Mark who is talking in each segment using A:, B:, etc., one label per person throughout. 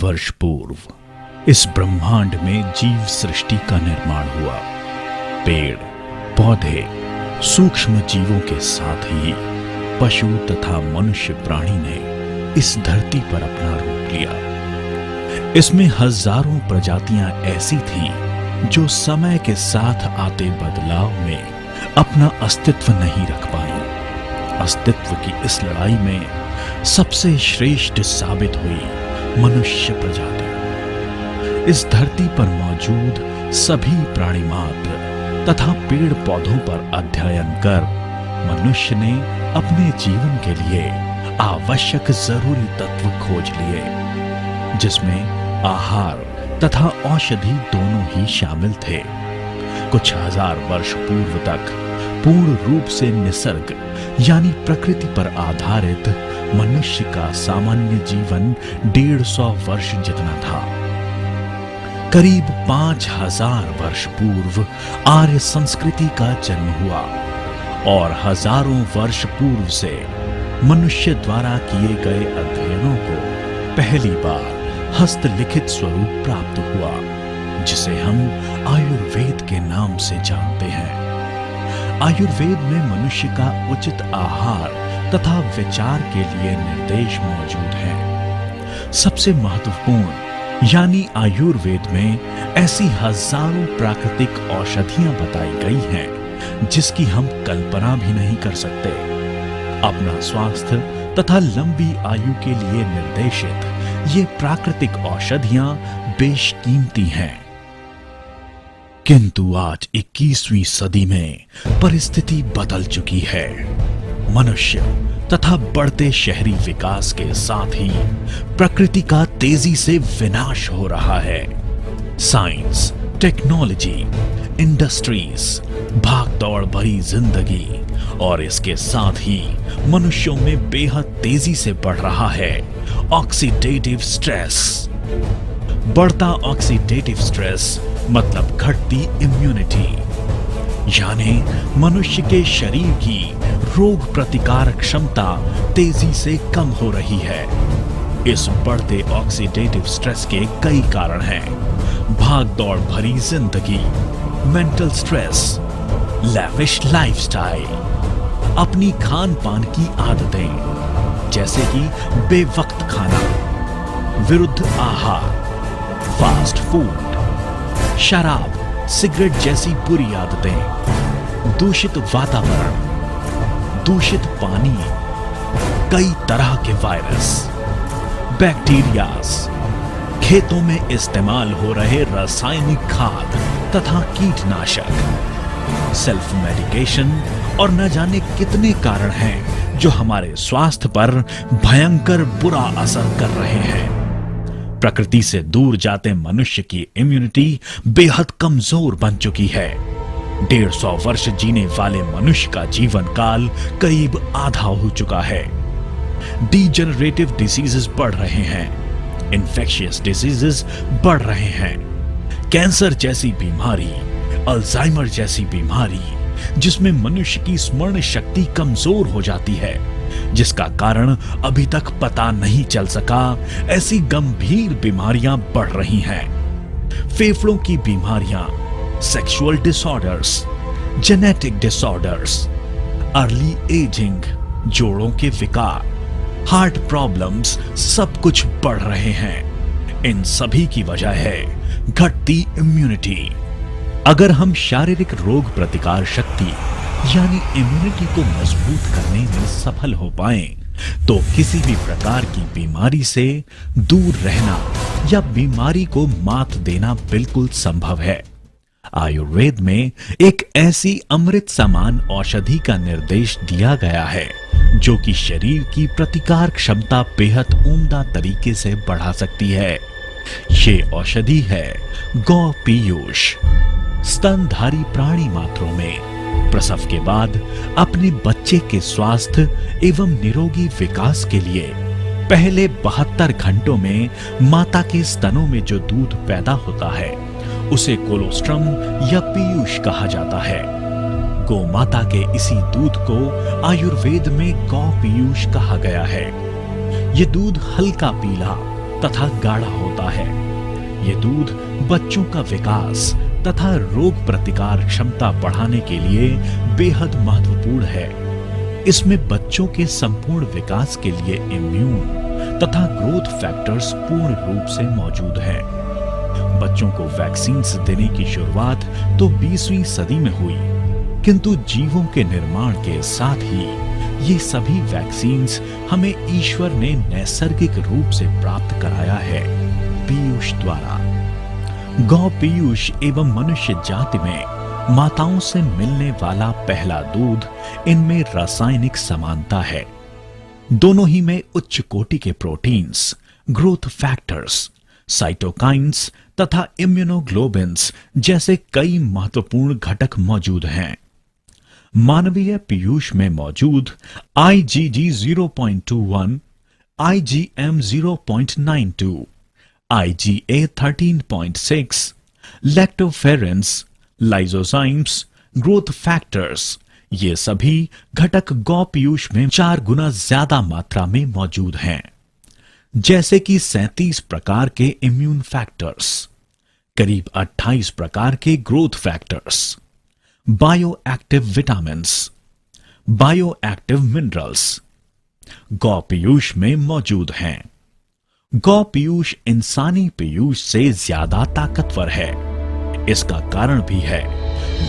A: वर्ष पूर्व इस ब्रह्मांड में जीव सृष्टि का निर्माण हुआ। पेड़, पौधे, सूक्ष्म जीवों के साथ ही पशु तथा मनुष्य प्राणी ने इस धरती पर अपना रूप लिया। इसमें हजारों प्रजातियां ऐसी थीं जो समय के साथ आते बदलाव में अपना अस्तित्व नहीं रख पाई। अस्तित्व की इस लड़ाई में सबसे श्रेष्ठ साबित हुई मनुष्य प्रजाति। इस धरती पर मौजूद सभी प्राणी मात्र तथा पेड़ पौधों पर अध्ययन कर मनुष्य ने अपने जीवन के लिए आवश्यक जरूरी तत्व खोज लिए, जिसमें आहार तथा औषधि दोनों ही शामिल थे। कुछ हजार वर्ष पूर्व तक पूर्ण रूप से निसर्ग यानी प्रकृति पर आधारित मनुष्य का सामान्य जीवन 150 वर्ष जितना था। करीब 5000 वर्ष पूर्व आर्य संस्कृति का जन्म हुआ और हजारों वर्ष पूर्व से मनुष्य द्वारा किए गए अध्ययनों को पहली बार हस्तलिखित स्वरूप प्राप्त हुआ, जिसे हम आयुर्वेद के नाम से जानते हैं। आयुर्वेद में मनुष्य का उचित आहार तथा विचार के लिए निर्देश मौजूद हैं। सबसे महत्वपूर्ण यानी आयुर्वेद में ऐसी हजारों प्राकृतिक औषधियां बताई गई हैं जिसकी हम कल्पना भी नहीं कर सकते। अपना स्वास्थ्य तथा लंबी आयु के लिए निर्देशित ये प्राकृतिक औषधियां बेशकीमती हैं। किंतु आज 21वीं सदी में परिस्थिति बदल चुकी है। मनुष्य तथा बढ़ते शहरी विकास के साथ ही प्रकृति का तेजी से विनाश हो रहा है। साइंस, टेक्नोलॉजी, इंडस्ट्रीज, भागदौड़ भरी जिंदगी और इसके साथ ही मनुष्यों में बेहद तेजी से बढ़ रहा है ऑक्सीडेटिव स्ट्रेस। बढ़ता ऑक्सीडेटिव स्ट्रेस मतलब घटती इम्यूनिटी, यानी मनुष्य के शरीर की रोग प्रतिकारक क्षमता तेजी से कम हो रही है। इस बढ़ते ऑक्सीडेटिव स्ट्रेस के कई कारण हैं। भागदौड़ भरी जिंदगी, मेंटल स्ट्रेस, लैविश लाइफस्टाइल, अपनी खान पान की आदतें जैसे कि बेवक्त खाना, विरुद्ध आहार, फास्ट फूड, शराब, सिगरेट जैसी बुरी आदतें, दूषित वातावरण, दूषित पानी, कई तरह के वायरस, बैक्टीरियाज, खेतों में इस्तेमाल हो रहे रासायनिक खाद तथा कीटनाशक, सेल्फ मेडिकेशन और न जाने कितने कारण हैं जो हमारे स्वास्थ्य पर भयंकर बुरा असर कर रहे हैं। प्रकृति से दूर जाते मनुष्य की इम्यूनिटी बेहद कमजोर बन चुकी है। 150 वर्ष जीने वाले मनुष्य का जीवन काल करीब आधा हो चुका है। डीजेनरेटिव डिसीजेस बढ़ रहे हैं, इन्फेक्शियस डिसीजेस बढ़ रहे हैं, कैंसर जैसी बीमारी, अल्जाइमर जैसी बीमारी, जिसमें मनुष्य की स्मरण शक्ति कमजोर हो जाती है, जिसका कारण अभी तक पता नहीं चल सका, ऐसी गंभीर बीमारियां बढ़ रही हैं। फेफड़ों की बीमारियां, sexual disorders, genetic disorders, early ageing, जोड़ों के विकार, हार्ट प्रॉब्लम्स सब कुछ बढ़ रहे हैं। इन सभी की वजह है घटती इम्यूनिटी। अगर हम शारीरिक रोग प्रतिकार शक्ति यानी इम्यूनिटी को मजबूत करने में सफल हो पाएं, तो किसी भी प्रकार की बीमारी से दूर रहना या बीमारी को मात देना बिल्कुल संभव है। आयुर्वेद में एक ऐसी अमृत समान औषधि का निर्देश दिया गया है जो कि शरीर की प्रतिकार क्षमता बेहद उम्दा तरीके से बढ़ा सकती है। ये औषधि है गौ पीयूष। स्तनधारी प्राणी मात्रों में प्रसव के बाद अपने बच्चे के स्वास्थ्य एवं निरोगी विकास के लिए पहले 72 घंटों में माता के स्तनों में जो दूध पैदा होता है उसे कोलोस्ट्रम या पीयूष कहा जाता है। गौ माता के इसी दूध को आयुर्वेद में गौ पीयूष कहा गया है। ये दूध हल्का पीला तथा गाढ़ा होता है। ये दूध बच्चों का विकास तथा रोग प्रतिकार क्षमता बढ़ाने के लिए बेहद महत्वपूर्ण है। इसमें बच्चों के संपूर्ण विकास के लिए इम्यून तथा ग्रोथ फैक्टर्स पूर्ण रूप से मौजूद हैं। बच्चों को वैक्सीन देने की शुरुआत तो 20वीं सदी में हुई, किंतु जीवों के निर्माण के साथ ही ये सभी वैक्सीन्स हमें ईश्वर ने नैसर्गिक रूप से प्राप्त कराया है, पीयूष द्वारा। गौ पीयूष एवं मनुष्य जाति में माताओं से मिलने वाला पहला दूध, इनमें रासायनिक समानता है। दोनों ही में उच्च कोटि के प्रोटीन्स, ग्रोथ फैक्टर्स, साइटोकाइन्स तथा इम्यूनोग्लोबिन्स जैसे कई महत्वपूर्ण घटक मौजूद हैं। मानवीय पीयूष में मौजूद IgG 0.21, IgM 0.92, IgA 13.6, lactoferrins, lysozymes, growth factors, ये सभी घटक गौ पीयूष में 4 गुना ज्यादा मात्रा में मौजूद हैं। जैसे कि 37 प्रकार के इम्यून फैक्टर्स, करीब 28 प्रकार के growth factors, bio active vitamins, bio active minerals गौ पीयूष में मौजूद हैं। गौ पीयूष इंसानी पीयूष से ज्यादा ताकतवर है। इसका कारण भी है,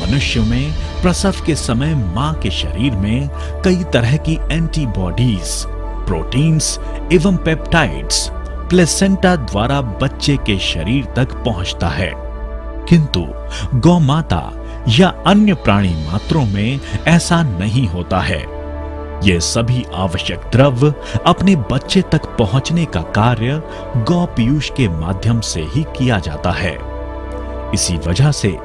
A: मनुष्य में प्रसव के समय मां के शरीर में कई तरह की एंटीबॉडीज, प्रोटीन्स एवं पेप्टाइड्स प्लेसेंटा द्वारा बच्चे के शरीर तक पहुंचता है, किंतु गौ माता या अन्य प्राणी मात्रों में ऐसा नहीं होता है। ये सभी आवश्यक द्रव्य अपने बच्चे तक पहुंचने का कार्य गौ पीयूष के माध्यम से ही किया जाता है। इसी वजह से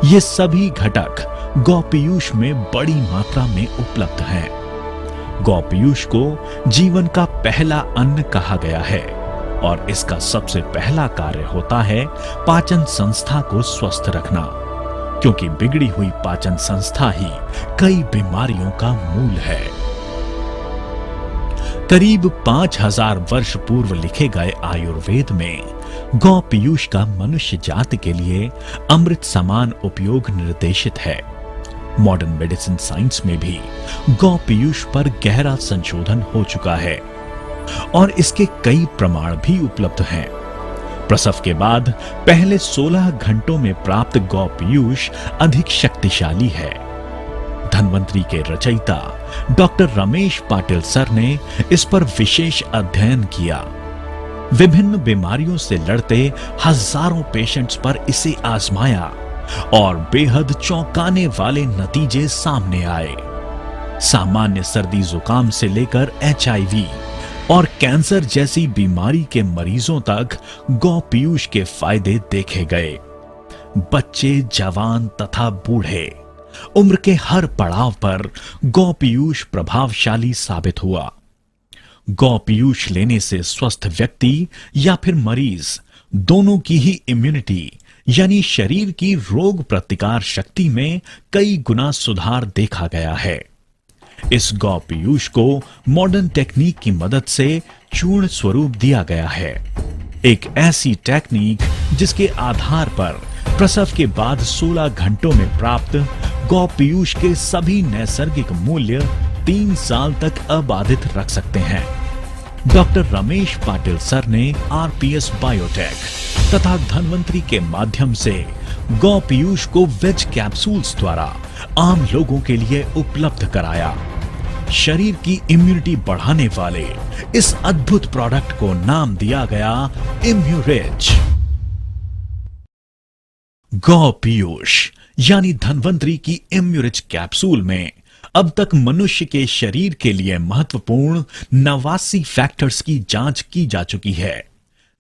A: ये सभी घटक गौ पीयूष में बड़ी मात्रा में उपलब्ध हैं। गौ पीयूष को जीवन का पहला अन्न कहा गया है और इसका सबसे पहला कार्य होता है पाचन संस्था को स्वस्थ रखना, क्योंकि बिगड़ी हुई पाचन संस्था ही कई बीमारियों का मूल है। करीब 5000 वर्ष पूर्व लिखे गए आयुर्वेद में गौ पीयूष का मनुष्य जाति के लिए अमृत समान उपयोग निर्देशित है। मॉडर्न मेडिसिन साइंस में भी गौ पीयूष पर गहरा संशोधन हो चुका है और इसके कई प्रमाण भी उपलब्ध हैं। प्रसव के बाद पहले 16 घंटों में प्राप्त गौ पीयूष अधिक शक्तिशाली है। धन्वंतरी के रचयिता डॉक्टर रमेश पाटिल सर ने इस पर विशेष अध्ययन किया। विभिन्न बीमारियों से लड़ते हजारों पेशेंट्स पर इसे आजमाया और बेहद चौंकाने वाले नतीजे सामने आए। सामान्य सर्दी जुकाम से लेकर HIV और कैंसर जैसी बीमारी के मरीजों तक गौ पीयूष के फायदे देखे गए। बच्चे, जवान तथा बूढ़े उम्र के हर पड़ाव पर गौ पीयूष प्रभावशाली साबित हुआ। गौ पीयूष लेने से स्वस्थ व्यक्ति या फिर मरीज दोनों की ही इम्यूनिटी यानी शरीर की रोग प्रतिकार शक्ति में कई गुना सुधार देखा गया है। इस गौ पीयूष को मॉडर्न टेक्निक की मदद से चूर्ण स्वरूप दिया गया है। एक ऐसी टेक्निक जिसके आधार पर प्रसव के बाद 16 घंटों में प्राप्त गौ पीयूष के सभी नैसर्गिक मूल्य 3 साल तक अबाधित रख सकते हैं। डॉक्टर रमेश पाटिल सर ने RPS बायोटेक तथा धन्वंतरी के माध्यम से गौ पीयूष को वेज कैप्सूल्स द्वारा आम लोगों के लिए उपलब्ध कराया। शरीर की इम्यूनिटी बढ़ाने वाले इस अद्भुत प्रोडक्ट को नाम दिया गया इम्यूरिच। गौ पीयूष यानी धन्वंतरी की इम्यूरिच कैप्सूल में अब तक मनुष्य के शरीर के लिए महत्वपूर्ण 89 फैक्टर्स की जांच की जा चुकी है,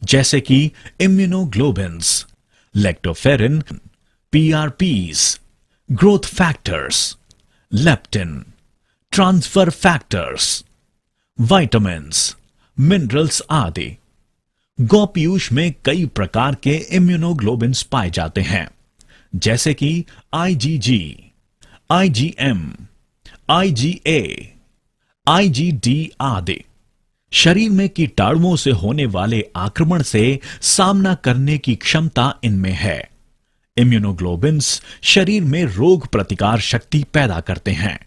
A: जैसे कि immunoglobins, lactoferrin, PRPs, growth factors, leptin, transfer factors, vitamins, minerals आदि। गौ पीयूष में कई प्रकार के इम्यूनोग्लोबिन्स पाए जाते हैं, जैसे कि IgG, IgM, IgA, IgD आदि। शरीर में कीटाणुओं से होने वाले आक्रमण से सामना करने की क्षमता इनमें है। इम्यूनोग्लोबिन्स शरीर में रोग प्रतिकार शक्ति पैदा करते हैं।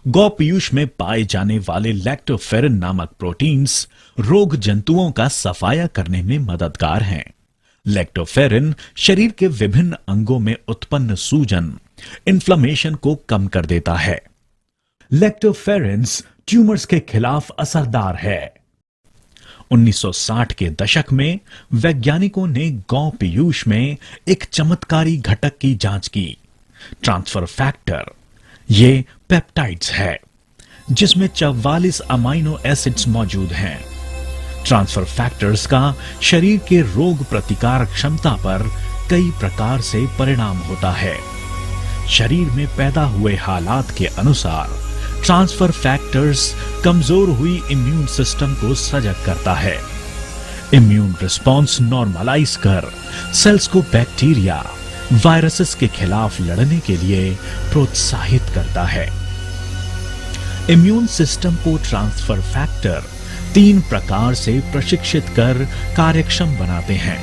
A: गौ पीयूष में पाए जाने वाले लैक्टोफेरिन नामक प्रोटीन्स रोग जंतुओं का सफाया करने में मददगार हैं। लैक्टोफेरिन शरीर के विभिन्न अंगों में उत्पन्न सूजन, इन्फ्लेमेशन को कम कर देता है। लैक्टोफेरिन्स ट्यूमर्स के खिलाफ असरदार है। 1960 के दशक में वैज्ञानिकों ने गौ पीयूष में एक चमत्कारी घटक की जांच की, ट्रांसफर फैक्टर। ये पेप्टाइड्स है जिसमें 44 अमाइनो एसिड्स मौजूद हैं। ट्रांसफर फैक्टर्स का शरीर के रोग प्रतिकार क्षमता पर कई प्रकार से परिणाम होता है। शरीर में पैदा हुए हालात के अनुसार ट्रांसफर फैक्टर्स कमजोर हुई इम्यून सिस्टम को सजग करता है। इम्यून रिस्पॉन्स नॉर्मलाइज कर सेल्स को बैक्टीरिया, वायरसेस के खिलाफ लड़ने के लिए प्रोत्साहित करता है। इम्यून सिस्टम को ट्रांसफर फैक्टर 3 प्रकार से प्रशिक्षित कर कार्यक्षम बनाते हैं,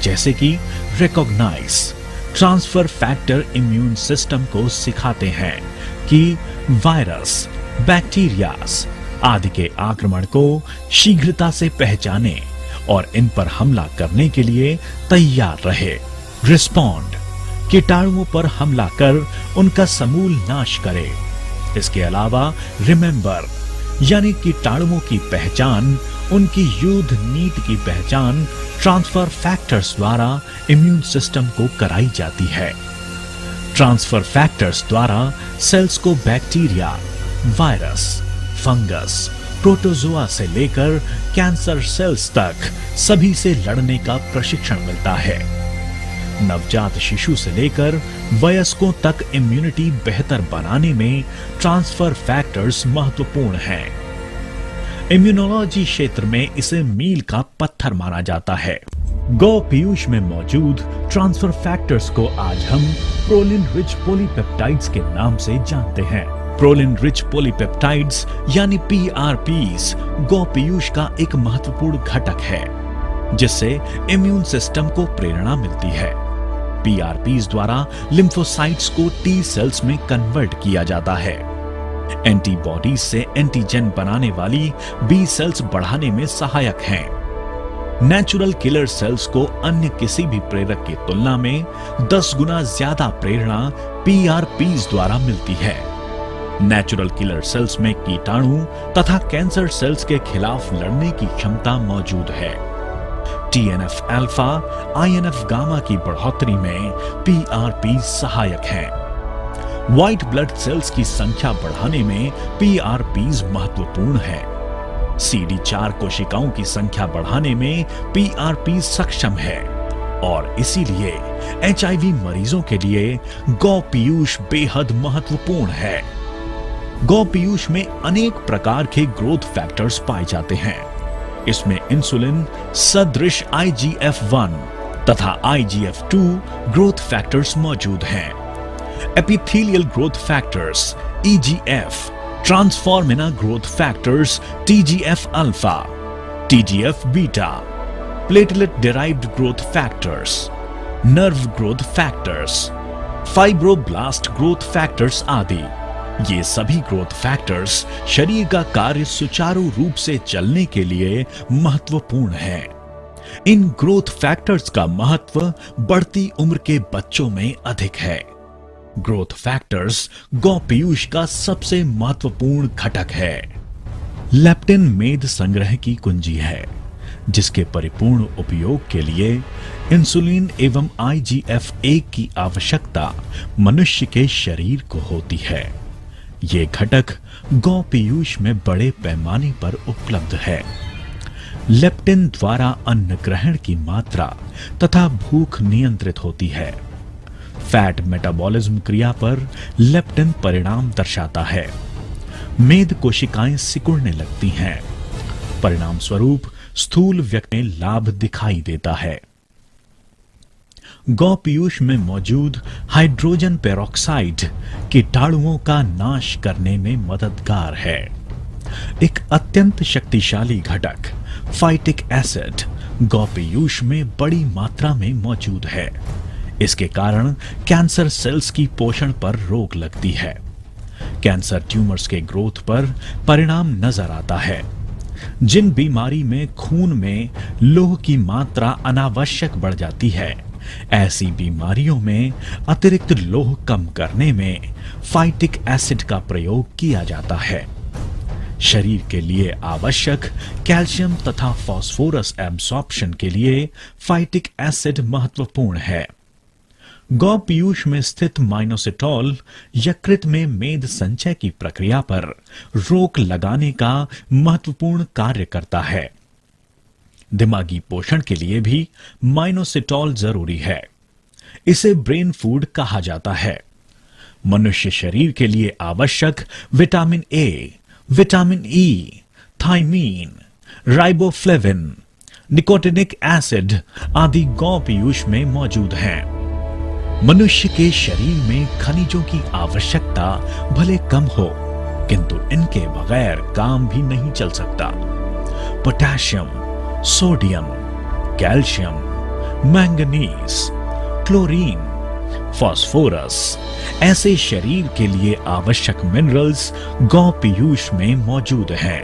A: जैसे कि recognise. Transfer factor immune system को सिखाते हैं कि वायरस, बैक्टीरियाज आदि के आक्रमण को शीघ्रता से पहचाने और इन पर हमला करने के लिए तैयार रहे। रिस्पॉन्ड, कीटाणुओं पर हमला कर उनका समूल नाश करे। इसके अलावा रिमेंबर, यानी कीटाणुओं की पहचान, उनकी युद्ध नीति की पहचान ट्रांसफर फैक्टर्स द्वारा इम्यून सिस्टम को कराई जाती है। ट्रांसफर फैक्टर्स द्वारा सेल्स को बैक्टीरिया, वायरस, फंगस, प्रोटोजोआ से लेकर कैंसर सेल्स तक सभी से लड़ने का प्रशिक्षण मिलता है। नवजात शिशु से लेकर वयस्कों तक इम्यूनिटी बेहतर बनाने में ट्रांसफर फैक्टर्स महत्वपूर्ण हैं। इम्यूनोलॉजी क्षेत्र में इसे मील का पत्थर माना जाता है। गौ पीयूष में मौजूद ट्रांसफर फैक्टर्स को आज हम प्रोलिन रिच पॉलीपेप्टाइड्स के नाम से जानते हैं। प्रोलिन रिच पॉलीपेप्टाइड्स यानी पीआरपीस गौ पीयूष का एक महत्वपूर्ण घटक है, जिससे इम्यून सिस्टम को प्रेरणा मिलती है। पीआरपीस द्वारा लिम्फोसाइट्स को टी सेल्स में कन्वर्ट किया जाता है। एंटीबॉडीज से एंटीजन बनाने वाली बी सेल्स बढ़ाने में सहायक हैं। नेचुरल किलर सेल्स को अन्य किसी भी प्रेरक की तुलना में 10 गुना ज्यादा प्रेरणा पीआरपीस द्वारा मिलती है। नेचुरल किलर सेल्स में कीटाणु तथा कैंसर सेल्स के खिलाफ लड़ने की क्षमता मौजूद है। टीएनएफ अल्फा, आईएनएफ गामा की बढ़ोतरी में पीआरपी सहायक हैं। व्हाइट ब्लड सेल्स की संख्या बढ़ाने में पीआरपीज महत्वपूर्ण है। CD4 कोशिकाओं की संख्या बढ़ाने में पीआरपी सक्षम है और इसीलिए एचआईवी मरीजों के लिए गौ पीयूष बेहद महत्वपूर्ण है। गौ पीयूष में अनेक प्रकार के ग्रोथ फैक्टर्स पाए जाते हैं। इसमें इंसुलिन सदृश IGF-1 तथा IGF-2 ग्रोथ फैक्टर्स मौजूद हैं। Epithelial growth factors EGF, transforming growth factors TGF alpha, TGF beta, platelet derived growth factors, nerve growth factors, fibroblast growth factors आदि। ये सभी ग्रोथ फैक्टर्स शरीर का कार्य सुचारू रूप से चलने के लिए महत्वपूर्ण है। इन ग्रोथ फैक्टर्स का महत्व बढ़ती उम्र के बच्चों में अधिक है। ग्रोथ फैक्टर्स गौ पीयूष का सबसे महत्वपूर्ण घटक है। लेप्टिन मेद संग्रह की कुंजी है, जिसके परिपूर्ण उपयोग के लिए इंसुलिन एवं IGF-1 की आवश्यकता मनुष्य के शरीर को होती है। ये घटक गौ पीयूष में बड़े पैमाने पर उपलब्ध है। लेप्टिन द्वारा अन्न ग्रहण की मात्रा तथा भूख नियंत्रित होती है। फैट मेटाबॉलिज्म क्रिया पर लेप्टिन परिणाम दर्शाता है। मेद कोशिकाएं सिकुड़ने लगती हैं। परिणाम स्वरूप स्थूल व्यक्ति में लाभ दिखाई देता है। गौ पीयूष में मौजूद हाइड्रोजन पेरोक्साइड कीटाणुओं का नाश करने में मददगार है। एक अत्यंत शक्तिशाली घटक फाइटिक एसिड गौ पीयूष में बड़ी मात्रा में मौजूद है। इसके कारण कैंसर सेल्स की पोषण पर रोक लगती है। कैंसर ट्यूमर्स के ग्रोथ पर परिणाम नजर आता है। जिन बीमारी में खून में लोह की मात्रा अनावश्यक बढ़ जाती है, ऐसी बीमारियों में अतिरिक्त लोह कम करने में फाइटिक एसिड का प्रयोग किया जाता है। शरीर के लिए आवश्यक कैल्शियम तथा फास्फोरस एब्सॉर्प्शन के लिए फाइटिक एसिड महत्वपूर्ण है। गौ पीयूष में स्थित माइनोसिटोल यकृत में मेद संचय की प्रक्रिया पर रोक लगाने का महत्वपूर्ण कार्य करता है। दिमागी पोषण के लिए भी माइनोसिटोल जरूरी है। इसे ब्रेन फूड कहा जाता है। मनुष्य शरीर के लिए आवश्यक vitamin A, vitamin E, thiamine, riboflavin, nicotinic acid आदि गौ पीयूष में मौजूद हैं। मनुष्य के शरीर में खनिजों की आवश्यकता भले कम हो, किंतु इनके बगैर काम भी नहीं चल सकता। Potassium, sodium, calcium, manganese, chlorine, phosphorus ऐसे शरीर के लिए आवश्यक मिनरल्स गौ पीयूष में मौजूद हैं।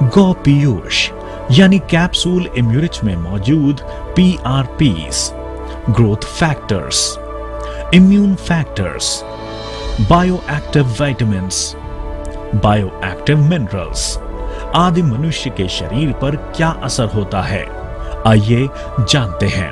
A: गौ पीयूष यानी कैप्सूल इम्यूरिच में मौजूद PRPs, growth factors, immune factors, bioactive vitamins, bioactive minerals आदि मनुष्य के शरीर पर क्या असर होता है, आइए जानते हैं।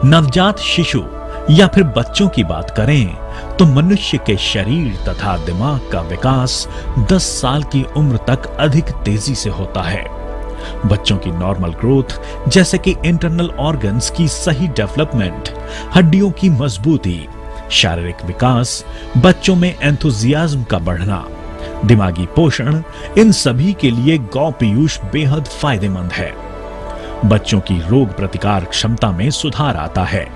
A: नवजात शिशु या फिर बच्चों की बात करें तो मनुष्य के शरीर तथा दिमाग का विकास 10 साल की उम्र तक अधिक तेजी से होता है। बच्चों की नॉर्मल ग्रोथ जैसे कि इंटरनल ऑर्गन्स की सही डेवलपमेंट, हड्डियों की मजबूती, शारीरिक विकास, बच्चों में एंथुजियाज्म का बढ़ना, दिमागी पोषण, इन सभी के लिए गौ पीयूष बेहद फायदेमंद है। बच्चों की रोग प्रतिकार क्षमता में सुधार आता है।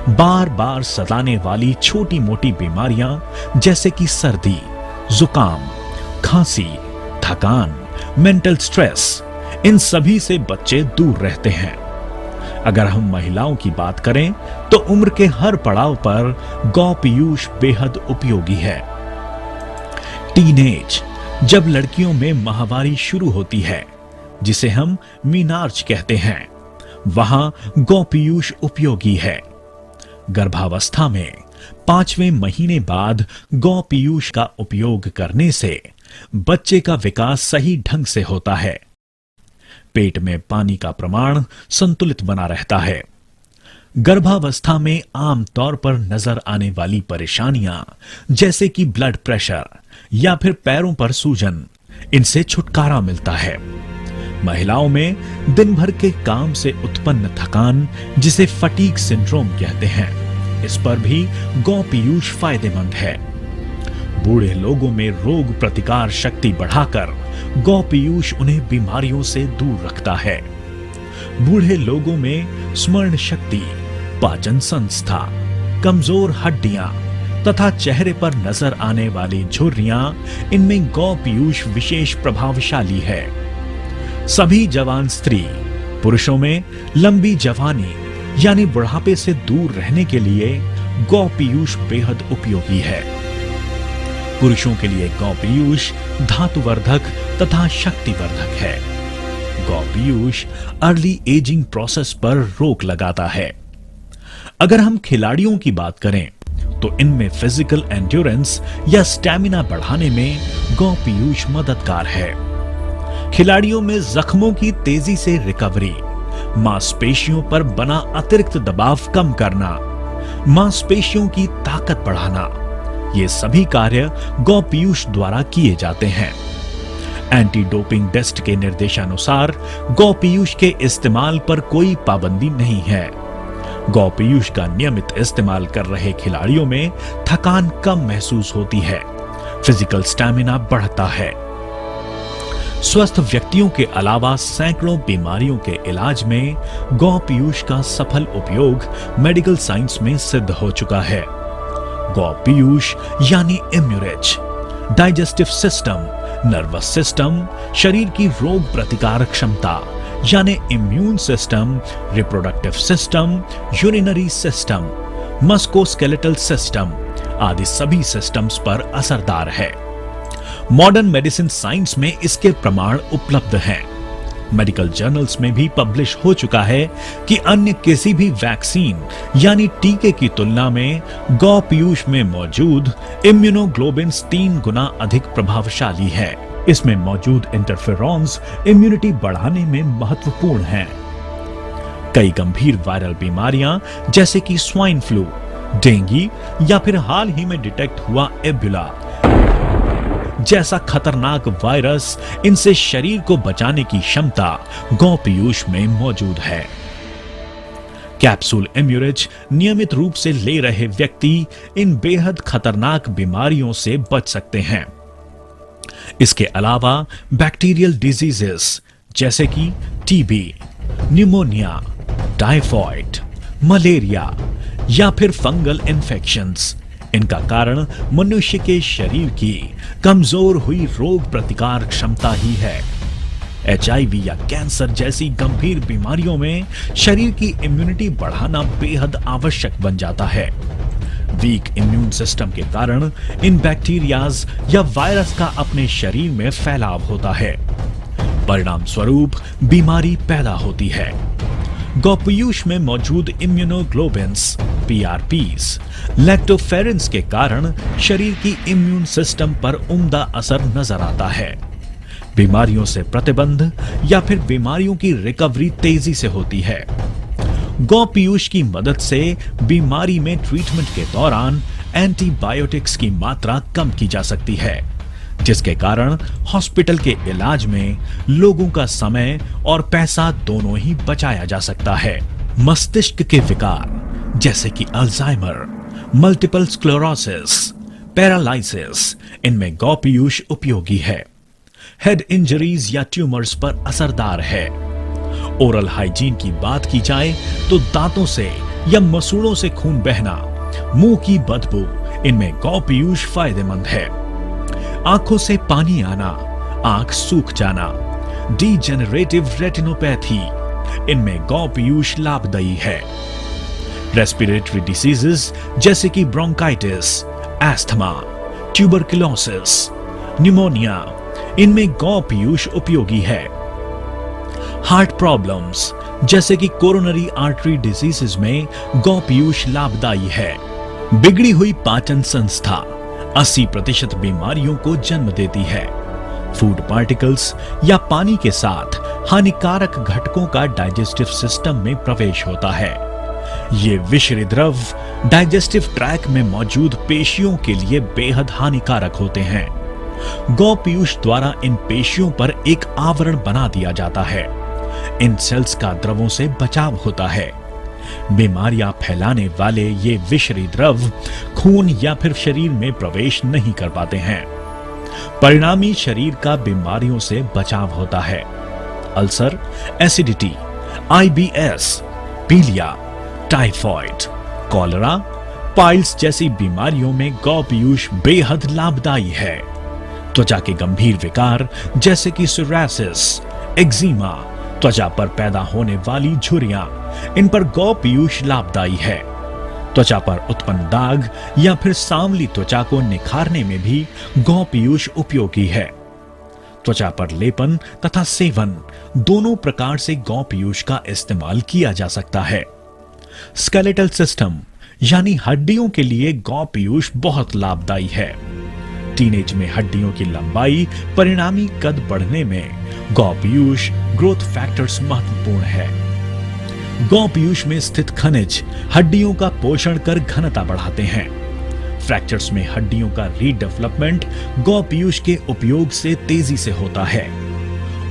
A: बार बार सताने वाली छोटी मोटी बीमारियां जैसे कि सर्दी, जुकाम, खांसी, थकान, मेंटल स्ट्रेस, इन सभी से बच्चे दूर रहते हैं। अगर हम महिलाओं की बात करें तो उम्र के हर पड़ाव पर गौ पीयूष बेहद उपयोगी है। टीनेज, जब लड़कियों में माहवारी शुरू होती है, जिसे हम मीनार्च कहते हैं, वहां गौ पीयूष उपयोगी है। गर्भावस्था में 5वें महीने बाद गौ पीयूष का उपयोग करने से बच्चे का विकास सही ढंग से होता है। पेट में पानी का प्रमाण संतुलित बना रहता है। गर्भावस्था में आमतौर पर नजर आने वाली परेशानियां जैसे कि ब्लड प्रेशर या फिर पैरों पर सूजन, इनसे छुटकारा मिलता है। महिलाओं में दिन भर के काम से उत्पन्न थकान, जिसे फटीग सिंड्रोम कहते हैं, इस पर भी गौ पीयूष फायदेमंद है। बूढ़े लोगों में रोग प्रतिकार शक्ति बढ़ाकर गौ पीयूष उन्हें बीमारियों से दूर रखता है। बूढ़े लोगों में स्मरण शक्ति, पाचन संस्था, कमजोर हड्डियां तथा चेहरे पर नजर आने वाली झुर्रियां, इनमें गौ पीयूष विशेष प्रभावशाली है। सभी जवान स्त्री पुरुषों में लंबी जवानी यानी बुढ़ापे से दूर रहने के लिए गौ पीयूष बेहद उपयोगी है। पुरुषों के लिए गौ पीयूष धातुवर्धक तथा शक्तिवर्धक है। गौ पीयूष अर्ली एजिंग प्रोसेस पर रोक लगाता है। अगर हम खिलाड़ियों की बात करें तो इनमें फिजिकल एंड्योरेंस या स्टैमिना बढ़ाने में गौ पीयूष मददगार है। खिलाड़ियों में जख्मों की तेजी से रिकवरी, मांसपेशियों पर बना अतिरिक्त दबाव कम करना, मांसपेशियों की ताकत बढ़ाना, ये सभी कार्य गौ पीयूष द्वारा किए जाते हैं। एंटी डोपिंग टेस्ट के निर्देशानुसार गौ पीयूष के इस्तेमाल पर कोई पाबंदी नहीं है। गौ पीयूष का नियमित इस्तेमाल कर रहे खिलाड़ियों में थकान कम महसूस होती है, फिजिकल स्टैमिना बढ़ता है। स्वस्थ व्यक्तियों के अलावा सैकड़ों बीमारियों के इलाज में गौ पीयूष का सफल उपयोग मेडिकल साइंस में सिद्ध हो चुका है। गौ पीयूष यानी इम्यूरिच डाइजेस्टिव सिस्टम, नर्वस सिस्टम शरीर की रोग प्रतिकारक क्षमता यानी immune system, reproductive system, urinary system, musculoskeletal system आदि सभी सिस्टम्स पर असरदार है। मॉडर्न मेडिसिन साइंस में इसके प्रमाण उपलब्ध हैं। मेडिकल जर्नल्स में भी पब्लिश हो चुका है कि अन्य किसी भी वैक्सीन यानी टीके की तुलना में गौ पीयूष में मौजूद इम्यूनोग्लोबिन्स 3 गुना अधिक प्रभावशाली है। इसमें मौजूद इंटरफेरॉन्स इम्यूनिटी बढ़ाने में महत्वपूर्ण हैं। कई गंभीर वायरल बीमारियां जैसे कि स्वाइन फ्लू, डेंगू या फिर हाल ही में डिटेक्ट हुआ एबोला जैसा खतरनाक वायरस, इनसे शरीर को बचाने की क्षमता गौ पीयूष में मौजूद है। कैप्सूल एम्यूरिज नियमित रूप से ले रहे व्यक्ति इन बेहद खतरनाक बीमारियों से बच सकते हैं। इसके अलावा बैक्टीरियल डिजीजेस जैसे कि टीबी, निमोनिया, टाइफॉइड, मलेरिया या फिर फंगल इन्फेक्शंस, इनका कारण मनुष्य के शरीर की कमजोर हुई रोग प्रतिकार क्षमता ही है। एचआईवी या कैंसर जैसी गंभीर बीमारियों में शरीर की इम्यूनिटी बढ़ाना बेहद आवश्यक बन जाता है। वीक इम्यून सिस्टम के कारण इन बैक्टीरियाज या वायरस का अपने शरीर में फैलाव होता है। परिणाम स्वरूप बीमारी पैदा होती है। गौपीयूष में मौजूद इम्यूनोग्लोबिन्स पीआरपीस, लैक्टोफेरेंस के कारण शरीर की इम्यून सिस्टम पर उम्दा असर नजर आता है। बीमारियों से प्रतिबंध या फिर बीमारियों की रिकवरी तेजी से होती है। गौ पीयूष की मदद से बीमारी में ट्रीटमेंट के दौरान एंटीबायोटिक्स की मात्रा कम की जा सकती है, जिसके कारण हॉस्पिटल के इलाज में लोगों का समय और पैसा दोनों ही बचाया जा सकता है। मस्तिष्क के विकार जैसे कि अल्जाइमर, मल्टीपल स्क्लेरोसिस, पैरालिसिस, इनमें गौ पीयूष उपयोगी है। हेड इंजरीज या ट्यूमर्स पर असरदार है। ओरल हाइजीन की बात की जाए तो दांतों से या मसूड़ों से खून बहना, मुंह की बदबू, इनमें गौ पीयूष फायदेमंद है। आंखों से पानी आना, आंख सूख जाना, डीजेनरेटिव रेटिनोपैथी, इनमें गौ पीयूष लाभदायी है। रेस्पिरेटरी डिसीजेस जैसे कि ब्रोंकाइटिस, एस्थमा, ट्यूबरकुलोसिस, निमोनिया, इनमें गौ पीयूष उपयोगी है। हार्ट प्रॉब्लम्स जैसे कि कोरोनरी आर्टरी डिजीजेस में गौ पीयूष लाभदायी है। बिगड़ी हुई पाचन संस्था 80% बीमारियों को जन्म देती है। फूड पार्टिकल्स या पानी के साथ हानिकारक घटकों का डाइजेस्टिव सिस्टम में प्रवेश होता है। ये विषैले द्रव डाइजेस्टिव ट्रैक में मौजूद पेशियों के लिए बेहद हानिकारक होते हैं। गौ पीयूष द्वारा इन पेशियों पर एक आवरण बना दिया जाता है। इन सेल्स का द्रवों से बचाव होता है। बीमारियां फैलाने वाले ये विषैले द्रव खून या फिर शरीर में प्रवेश नहीं कर पाते हैं। परिणामी शरीर का बीमारियों से बचाव होता है। अल्सर, एसिडिटी, आईबीएस, पीलिया, टाइफॉइड, कॉलरा, पाइल्स जैसी बीमारियों में गौ पीयूष बेहद लाभदायी है। त्वचा के गंभीर विकार जैसे कि सोरायसिस, एक्जिमा, त्वचा पर पैदा होने वाली झुर्रियां, इन पर गौ पीयूष लाभदायी है। त्वचा पर उत्पन्न दाग या फिर सांवली त्वचा को निखारने में भी गौ पीयूष उपयोगी है। त्वचा पर लेपन तथा सेवन दोनों प्रकार से गौ पीयूष का इस्तेमाल किया जा सकता है। स्केलेटल सिस्टम यानी हड्डियों के लिए गौ पीयूष बहुत लाभदायी है। टीनेज में हड्डियों की लंबाई, परिणामी कद बढ़ने में गौ पीयूष ग्रोथ फैक्टर्स महत्वपूर्ण है। गौ पीयूष में स्थित खनिज हड्डियों का पोषण कर घनता बढ़ाते हैं। फ्रैक्चर्स में हड्डियों का रीडेवलपमेंट गौ पीयूष के उपयोग से तेजी से होता है।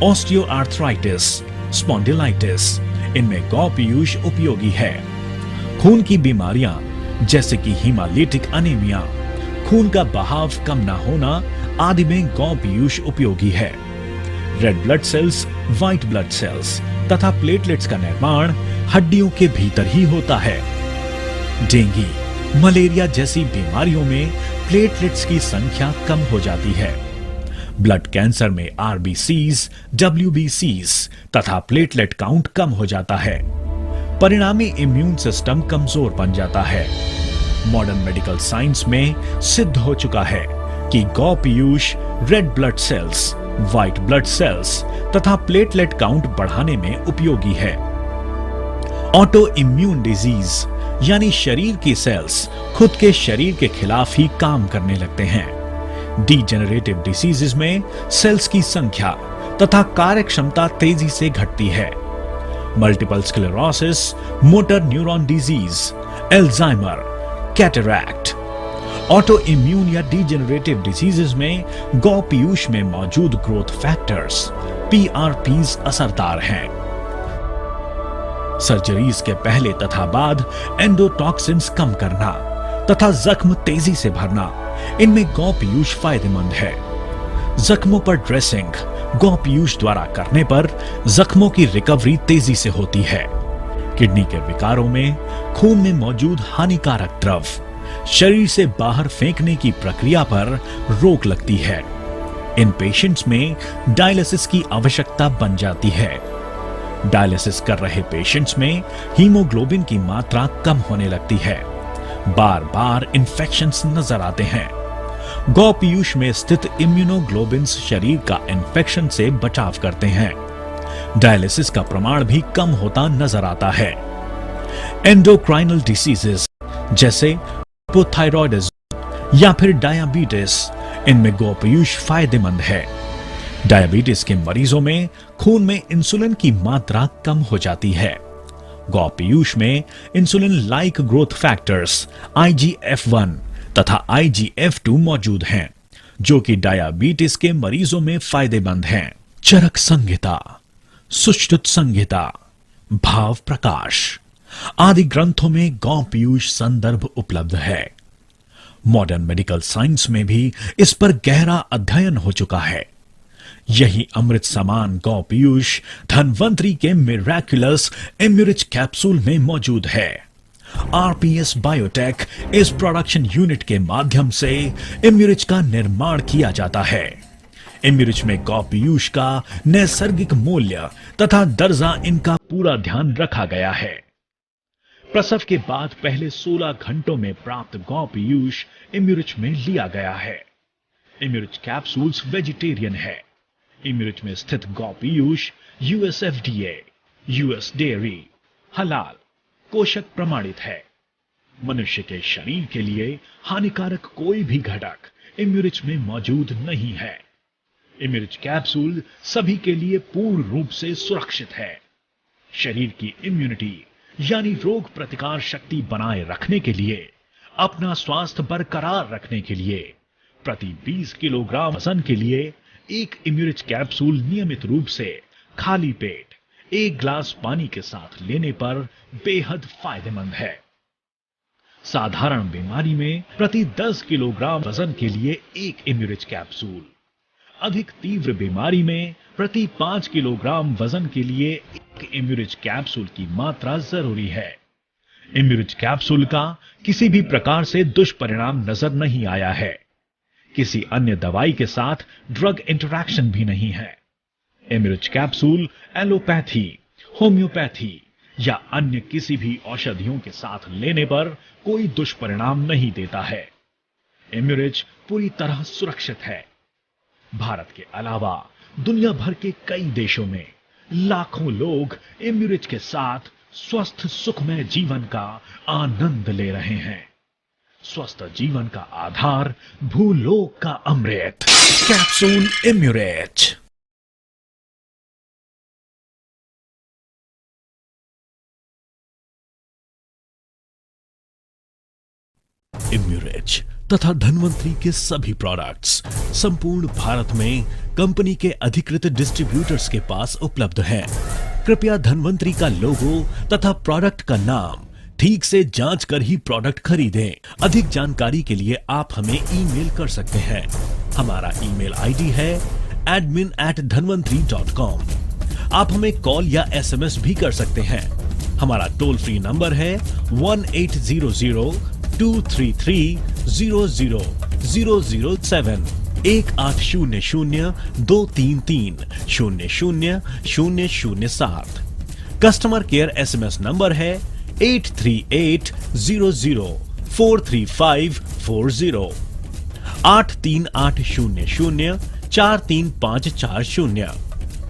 A: ऑस्टियोआर्थराइटिस, स्पॉन्डिलाइटिस, इनमें गौ पीयूष उपयोगी है। खून की बीमारियां जैसे कि हीमालिटिक अनीमिया, खून का बहाव कम न होना आदि में गौ पीयूष उपयोगी है। Red blood cells, white blood cells तथा प्लेटलेट्स का निर्माण हड्डियों के भीतर ही होता है। डेंगू, मलेरिया जैसी बीमारियों में प्लेटलेट्स की संख्या कम हो जाती है। ब्लड कैंसर में आरबीसीज, डब्ल्यूबीसीज तथा प्लेटलेट काउंट कम हो जाता है। परिणामी इम्यून सिस्टम कमजोर बन जाता है। मॉडर्न मेडिकल साइंस में सिद्ध हो चुका है कि गौ Piyush red blood cells, white blood cells तथा प्लेटलेट काउंट बढ़ाने में उपयोगी है। ऑटो इम्यून डिजीज यानी शरीर की सेल्स खुद के शरीर के खिलाफ ही काम करने लगते हैं। डीजेनरेटिव डिसीजेस में सेल्स की संख्या तथा कार्यक्षमता तेजी से घटती है। Multiple sclerosis, motor neuron disease, Alzheimer, cataract. Auto immune या डीजेनरेटिव डिजीजेस में गौ पीयूष में मौजूद ग्रोथ फैक्टर्स पीआरपीज असरदार हैं। सर्जरीज के पहले तथा बाद एंडोटॉक्सिन्स कम करना तथा जख्म तेजी से भरना, इनमें गौ पीयूष फायदेमंद है। जख्मों पर ड्रेसिंग गौ पीयूष द्वारा करने पर जख्मों की रिकवरी तेजी से होती है। किडनी के विकारों में खून में मौजूद हानिकारक द्रव शरीर से बाहर फेंकने की प्रक्रिया पर रोक लगती है। इन पेशेंट्स में डायलिसिस की आवश्यकता बन जाती है। डायलिसिस कर रहे पेशेंट्स में हीमोग्लोबिन की मात्रा कम होने लगती है। बार बार इन्फेक्शंस नजर आते हैं। गौ पीयूष में स्थित इम्यूनोग्लोबिन्स शरीर का इन्फेक्शन से बचाव करते हैं। डायलिसिस का प्रमाण भी कम होता नजर आता है। एंडोक्राइनल डिसीजेस जैसे हाइपोथायरॉयडिज्म या फिर डायबिटीज, इनमें गौ पीयूष फायदेमंद है। डायबिटीज के मरीजों में खून में इंसुलिन की मात्रा कम हो जाती है। गौ पीयूष में insulin like growth factors IGF-1 तथा IGF-2 मौजूद हैं, जो कि डायबिटीज के मरीजों में फायदेमंद हैं। चरक संहिता, सुश्रुत संहिता, भाव प्रकाश आदि ग्रंथों में गौ पीयूष संदर्भ उपलब्ध है। मॉडर्न मेडिकल साइंस में भी इस पर गहरा अध्ययन हो चुका है। यही अमृत समान गौ पीयूष धन्वंतरी के मिराक्युलस इम्यूरिच कैप्सूल में मौजूद है। आरपीएस बायोटेक इस प्रोडक्शन यूनिट के माध्यम से इम्यूरिच का निर्माण किया जाता है। इम्यूरिच में गौ पीयूष का नैसर्गिक मूल्य तथा दर्जा इनका पूरा ध्यान रखा गया है। प्रसव के बाद पहले 16 घंटों में प्राप्त गौ पीयूष इम्यूरिच में लिया गया है। इम्यूरिच कैप्सूल्स वेजिटेरियन है। इम्यूरिच में स्थित गौ पीयूष USFDA, US डेयरी, हलाल, कोशक प्रमाणित है। मनुष्य के शरीर के लिए हानिकारक कोई भी घटक इम्यूरिच में मौजूद नहीं है। इम्यूरिच कैप्सूल सभी के लिए पूर्ण रूप से सुरक्षित है। शरीर की इम्यूनिटी यानी रोग प्रतिकार शक्ति बनाए रखने के लिए, अपना स्वास्थ्य बरकरार रखने के लिए प्रति 20 किलोग्राम वजन के लिए एक इम्यूरिच कैप्सूल नियमित रूप से खाली पेट 1 ग्लास पानी के साथ लेने पर बेहद फायदेमंद है। साधारण बीमारी में प्रति 10 किलोग्राम वजन के लिए एक इम्यूरिच कैप्सूल, अधिक तीव्र बीमारी में प्रति 5 किलोग्राम वजन के लिए एक इम्यूरिच कैप्सूल की मात्रा जरूरी है। इम्यूरिच कैप्सूल का किसी भी प्रकार से दुष्परिणाम नजर नहीं आया है। किसी अन्य दवाई के साथ ड्रग इंटरैक्शन भी नहीं है। इम्यूरिच कैप्सूल एलोपैथी, होम्योपैथी या अन्य किसी भी औषधियों के साथ लेने पर कोई दुष्परिणाम नहीं देता है। इम्यूरिच पूरी तरह सुरक्षित है। भारत के अलावा दुनिया भर के कई देशों में लाखों लोग इम्यूरिच के साथ स्वस्थ सुखमय जीवन का आनंद ले रहे हैं। स्वस्थ जीवन का आधार, भूलोक का अमृत, कैप्सूल इम्यूरिच। इम्यूरिच तथा धन्वंतरी के सभी प्रोडक्ट्स संपूर्ण भारत में कंपनी के अधिकृत डिस्ट्रीब्यूटर्स के पास उपलब्ध हैं। कृपया धन्वंतरी का लोगो तथा प्रोडक्ट का नाम ठीक से जांच कर ही प्रोडक्ट खरीदें। अधिक जानकारी के लिए आप हमें ईमेल कर सकते हैं। हमारा ईमेल आईडी है admin@dhanvantri.com। आप हमें कॉल या SMS भी कर सकते हैं। हमारा टोल फ्री नंबर है 1800-233-00007। 1800-233-00007। कस्टमर केयर SMS नंबर है 8380043540 8380043540।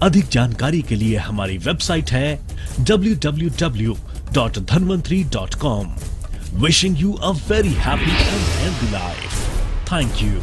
A: अधिक जानकारी के लिए हमारी वेबसाइट है www.dhanvantri.com। Wishing you a very happy and healthy life. Thank you.